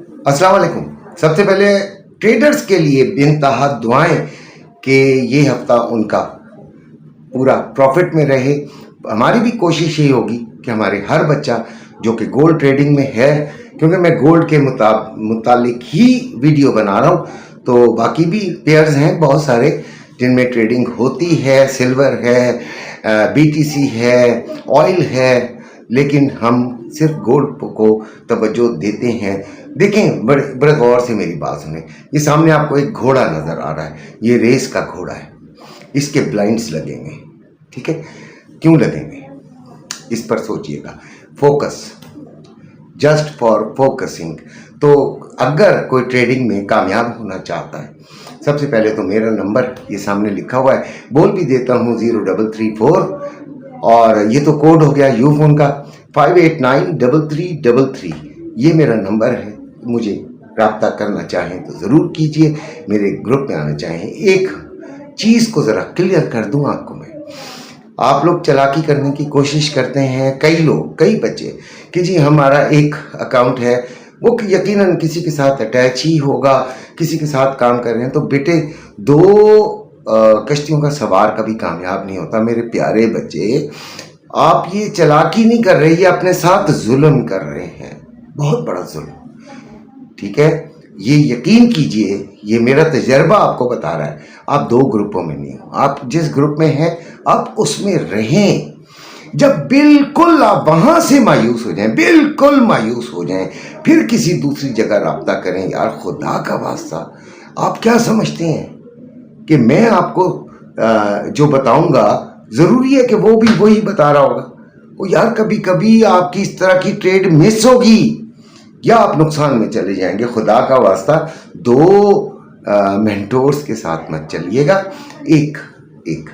अस्सलाम वालेकुम। सबसे पहले ट्रेडर्स के लिए बेइंतहा दुआएं कि ये हफ्ता उनका पूरा प्रॉफिट में रहे। हमारी भी कोशिश ये होगी कि हमारे हर बच्चा जो कि गोल्ड ट्रेडिंग में है, क्योंकि मैं गोल्ड के मुतालिक ही वीडियो बना रहा हूँ, तो बाकी भी पेयर्स हैं बहुत सारे जिनमें ट्रेडिंग होती है, सिल्वर है, बीटीसी है, ऑयल है, लेकिन हम सिर्फ गोल्ड को तवज्जो देते हैं। देखें, बड़े गौर से मेरी बात सुने। ये सामने आपको एक घोड़ा नज़र आ रहा है, ये रेस का घोड़ा है, इसके ब्लाइंड्स लगेंगे, ठीक है? क्यों लगेंगे इस पर सोचिएगा। Focus, just for focusing. तो अगर कोई ट्रेडिंग में कामयाब होना चाहता है, सबसे पहले तो मेरा नंबर ये सामने लिखा हुआ है, बोल भी देता हूँ 0334, और ये तो कोड हो गया यू फोन का 5893333। ये मेरा नंबर है। मुझे रब्ता करना चाहें तो ज़रूर कीजिए, मेरे ग्रुप में आना चाहें। एक चीज़ को ज़रा क्लियर कर दूं आपको मैं, आप लोग चालाकी करने की कोशिश करते हैं, कई लोग, कई बच्चे, कि जी हमारा एक अकाउंट है, वो यकीनन किसी के साथ अटैच ही होगा, किसी के साथ काम कर रहे हैं। तो बेटे, दो कश्तियों का सवार कभी कामयाब नहीं होता। मेरे प्यारे बच्चे, आप ये चालाकी नहीं कर रहे, ये अपने साथ जुल्म कर रहे हैं, बहुत बड़ा जुल्म, ठीक है? ये यकीन कीजिए, ये मेरा तजर्बा आपको बता रहा है। आप दो ग्रुपों में नहीं हो, आप जिस ग्रुप में हैं आप उसमें रहें। जब बिल्कुल आप वहां से मायूस हो जाएं, बिल्कुल मायूस हो जाएं, फिर किसी दूसरी जगह राब्ता करें। यार खुदा का वास्ता, आप क्या समझते हैं कि मैं आपको जो बताऊंगा ज़रूरी है कि वो भी वही बता रहा होगा? वो यार कभी कभी आपकी इस तरह की ट्रेड मिस होगी या आप नुकसान में चले जाएंगे। खुदा का वास्ता, दो मेंटोर्स के साथ मत चलिएगा, एक एक,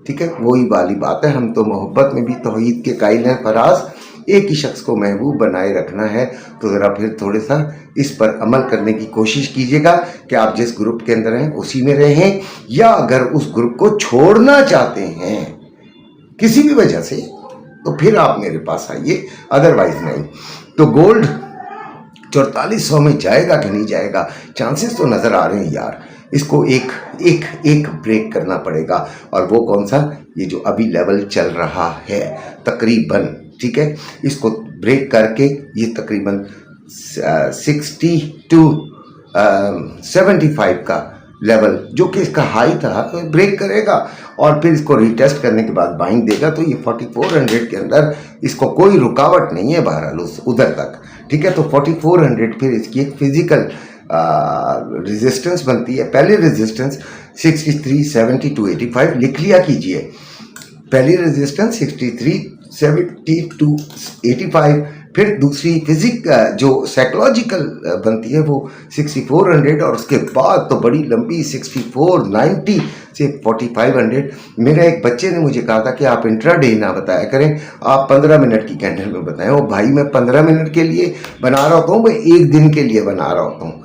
ठीक है? वही वाली बात है, हम तो मोहब्बत में भी तौहीद के कायल हैं फराज। एक ही शख्स को महबूब बनाए रखना है, तो ज़रा फिर थोड़ा सा इस पर अमल करने की कोशिश कीजिएगा कि आप जिस ग्रुप के अंदर हैं उसी में रहें, या अगर उस ग्रुप को छोड़ना चाहते हैं किसी भी वजह से, तो फिर आप मेरे पास आइए, अदरवाइज नहीं। तो गोल्ड 4400 में जाएगा कि नहीं जाएगा, चांसेस तो नज़र आ रहे हैं यार। इसको एक एक एक ब्रेक करना पड़ेगा, और वो कौन सा? ये जो अभी लेवल चल रहा है तकरीबन, ठीक है? इसको ब्रेक करके ये तकरीबन 60 to 75 का लेवल, जो कि इसका हाई था, ब्रेक करेगा, और फिर इसको रीटेस्ट करने के बाद बाइंग देगा। तो ये 4400 के अंदर इसको कोई रुकावट नहीं है बहरहाल उधर तक, ठीक है? तो 4400 फिर इसकी एक फिजिकल रेजिस्टेंस बनती है। पहले रेजिस्टेंस 63, 70 to 85 लिख लिया कीजिए। पहली रेजिस्टेंस 63, 70 to 85, फिर दूसरी फिजिक जो साइकोलॉजिकल बनती है वो 6400, और उसके बाद तो बड़ी लंबी 64, 90 से 4500। मेरे एक बच्चे ने मुझे कहा था कि आप इंट्राडे ना बताया करें, आप 15 मिनट की कैंडल में बताएं। वो भाई, मैं 15 मिनट के लिए बना रहा होता हूँ, मैं एक दिन के लिए बना रहा होता हूँ।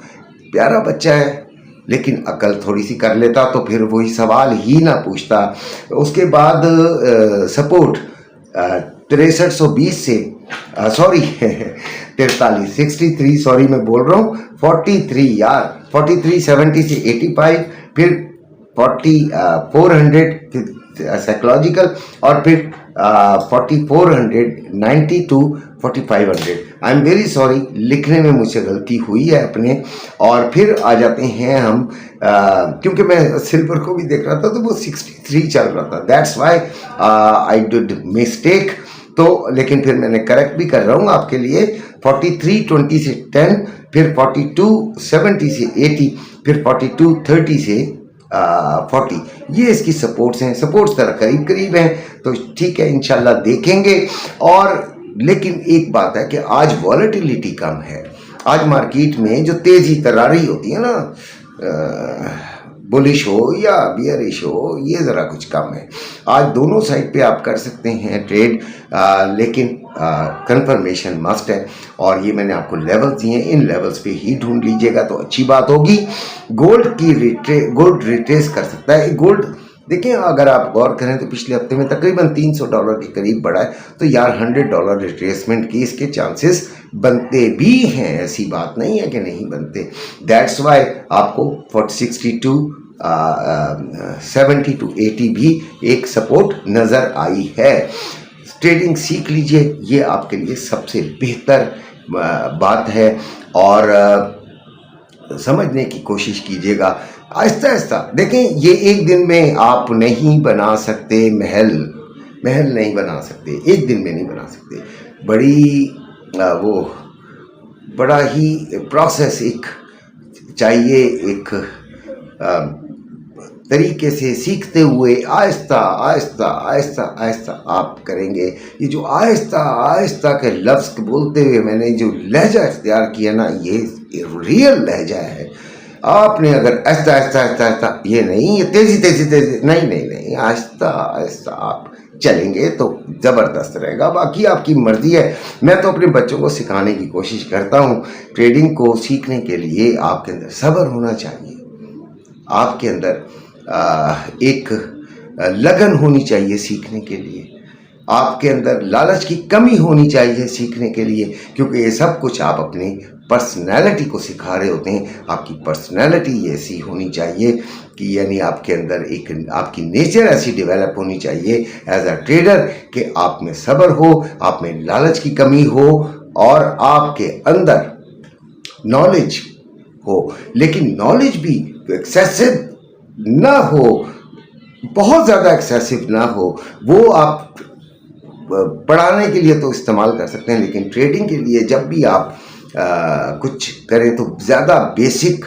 प्यारा बच्चा है, लेकिन अकल थोड़ी सी कर लेता तो फिर वही सवाल ही ना पूछता। उसके बाद सपोर्ट 6320 से सॉरी 43, 63, सॉरी मैं बोल रहा हूँ 43 यार, 4370 से 85, फिर 4400 साइकोलॉजिकल, और फिर 4490 to 4500। I am very sorry, लिखने में मुझसे गलती हुई है अपने। और फिर आ जाते हैं हम, क्योंकि मैं सिल्वर को भी देख रहा था तो वो 63 चल रहा था, that's why I did mistake. तो लेकिन फिर मैंने करेक्ट भी कर रहा हूँ आपके लिए। 4320 से 10, फिर 4270 से 80, फिर 4230 से 40, ये इसकी सपोर्ट्स हैं। सपोर्ट्स तरह करीब करीब हैं, तो ठीक है, इंशाल्लाह देखेंगे। और लेकिन एक बात है कि आज वॉलेटिलिटी कम है। आज मार्केट में जो तेज़ी तरारी होती है ना, बुलिश हो या बियरिश हो, ये ज़रा कुछ कम है। आज दोनों साइड पे आप कर सकते हैं ट्रेड, लेकिन कंफर्मेशन मस्ट है। और ये मैंने आपको लेवल्स दिए, इन लेवल्स पे ही ढूंढ लीजिएगा तो अच्छी बात होगी। गोल्ड रिट्रेस कर सकता है। गोल्ड देखिए अगर आप गौर करें तो पिछले हफ्ते में तकरीबन $300 के करीब बढ़ा है, तो यार $100 रिट्रेसमेंट की इसके चांसेस बनते भी हैं, ऐसी बात नहीं है कि नहीं बनते। दैट्स वाई आपको 70 to 80 भी एक सपोर्ट नज़र आई है। ट्रेडिंग सीख लीजिए, ये आपके लिए सबसे बेहतर बात है, और समझने की कोशिश कीजिएगा आहिस्ता आहिस्ता। देखें ये एक दिन में आप नहीं बना सकते महल नहीं बना सकते, एक दिन में नहीं बना सकते। बड़ा ही प्रोसेस एक चाहिए, एक तरीके से सीखते हुए आहिस्ता आहिस्ता आहिस्ता आहिस्ता आप करेंगे। ये जो आहिस्ता आहिस्ता के लफ्ज़ बोलते हुए मैंने जो लहजा इख्तियार किया ना, ये रियल लहजा है। आपने अगर आहिस्ता आहिस्ता आहिस्ता आहिस्ता, ये नहीं ये तेज़ी तेज़ी तेज़ी, नहीं, आहिस्ता आहिस्ता आप चलेंगे तो ज़बरदस्त रहेगा। बाकी आपकी मर्ज़ी है। मैं तो अपने बच्चों को सिखाने की कोशिश करता हूँ। ट्रेडिंग को सीखने के लिए आपके अंदर सब्र होना चाहिए, आपके अंदर एक लगन होनी चाहिए सीखने के लिए, आपके अंदर लालच की कमी होनी चाहिए सीखने के लिए, क्योंकि ये सब कुछ आप अपनी पर्सनैलिटी को सिखा रहे होते हैं। आपकी पर्सनैलिटी ऐसी होनी चाहिए कि यानी आपके अंदर एक आपकी नेचर ऐसी डेवलप होनी चाहिए एज अ ट्रेडर कि आप में सब्र हो, आप में लालच की कमी हो, और आपके अंदर नॉलेज हो, लेकिन नॉलेज भी एक्सेसिव ना हो, बहुत ज़्यादा एक्सेसिव ना हो। वो आप पढ़ाने के लिए तो इस्तेमाल कर सकते हैं, लेकिन ट्रेडिंग के लिए जब भी आप कुछ करें तो ज़्यादा बेसिक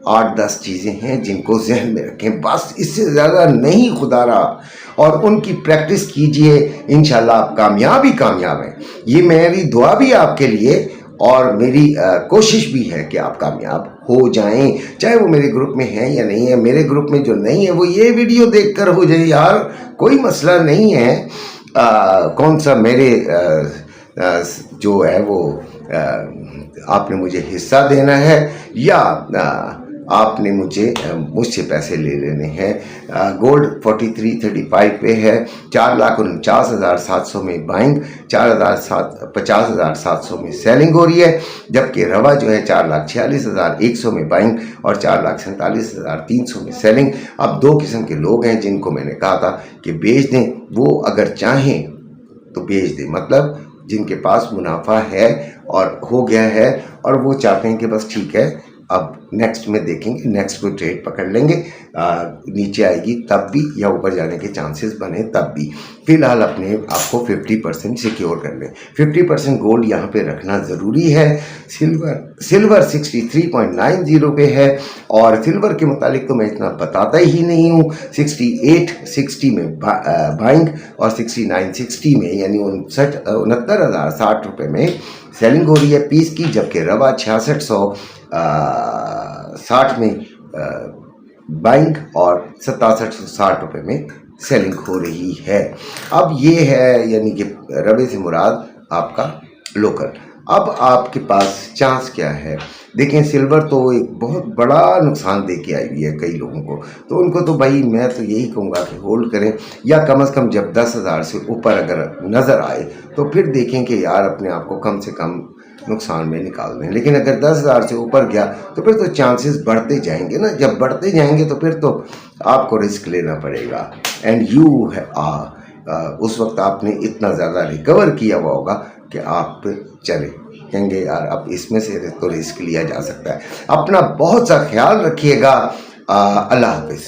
8-10 चीज़ें हैं जिनको जहन में रखें, बस इससे ज़्यादा नहीं खुदारा, और उनकी प्रैक्टिस कीजिए। इंशाल्लाह आप कामयाब हैं। ये मेरी दुआ भी आपके लिए और मेरी कोशिश भी है कि आप कामयाब हो जाएं, चाहे वो मेरे ग्रुप में है या नहीं है। मेरे ग्रुप में जो नहीं है वो ये वीडियो देखकर हो जाए यार, कोई मसला नहीं है। कौन सा मेरे जो है वो आपने मुझे हिस्सा देना है या आपने मुझसे पैसे ले लेने हैं। गोल्ड 43.35 पे है, 4,49,700 में बाइंग, 50,700 में सेलिंग हो रही है, जबकि रवा जो है 4,46,100 में बाइंग और 4,47,300 में सेलिंग। अब दो किस्म के लोग हैं जिनको मैंने कहा था कि बेच दें, वो अगर चाहें तो बेच दें, मतलब जिनके पास मुनाफा है और हो गया है और वो चाहते हैं कि बस ठीक है अब नेक्स्ट में देखेंगे, नेक्स्ट कोई ट्रेड पकड़ लेंगे, नीचे आएगी तब भी या ऊपर जाने के चांसेस बने तब भी। फिलहाल अपने आपको 50% सिक्योर कर लें। 50% गोल्ड यहाँ पे रखना ज़रूरी है। सिल्वर 63.90 पे है, और सिल्वर के मुतालिक तो मैं इतना बताता ही नहीं हूँ। 68.60 में बाइंग और 69.60 में यानी 69,060 रुपये में सेलिंग हो रही है पीस की, जबकि रवा 6660 में बाइंग और 6760 रुपये में सेलिंग हो रही है। अब ये है यानी कि रवे से मुराद आपका लोकल। अब आपके पास चांस क्या है? देखें सिल्वर तो एक बहुत बड़ा नुकसान दे के आई हुई है कई लोगों को, तो उनको तो भाई मैं तो यही कहूँगा कि होल्ड करें, या कम से कम जब 10,000 से ऊपर अगर नज़र आए तो फिर देखें कि यार अपने आप को कम से कम नुकसान में निकाल दें। लेकिन अगर 10,000 से ऊपर गया तो फिर तो चांसेस बढ़ते जाएंगे ना, जब बढ़ते जाएंगे तो फिर तो आपको रिस्क लेना पड़ेगा। एंड यू है उस वक्त आपने इतना ज़्यादा रिकवर किया हुआ होगा कि आप चले कहेंगे यार अब इसमें से तो रिस्क लिया जा सकता है। अपना बहुत सा ख्याल रखिएगा। अल्लाह हाफिज़।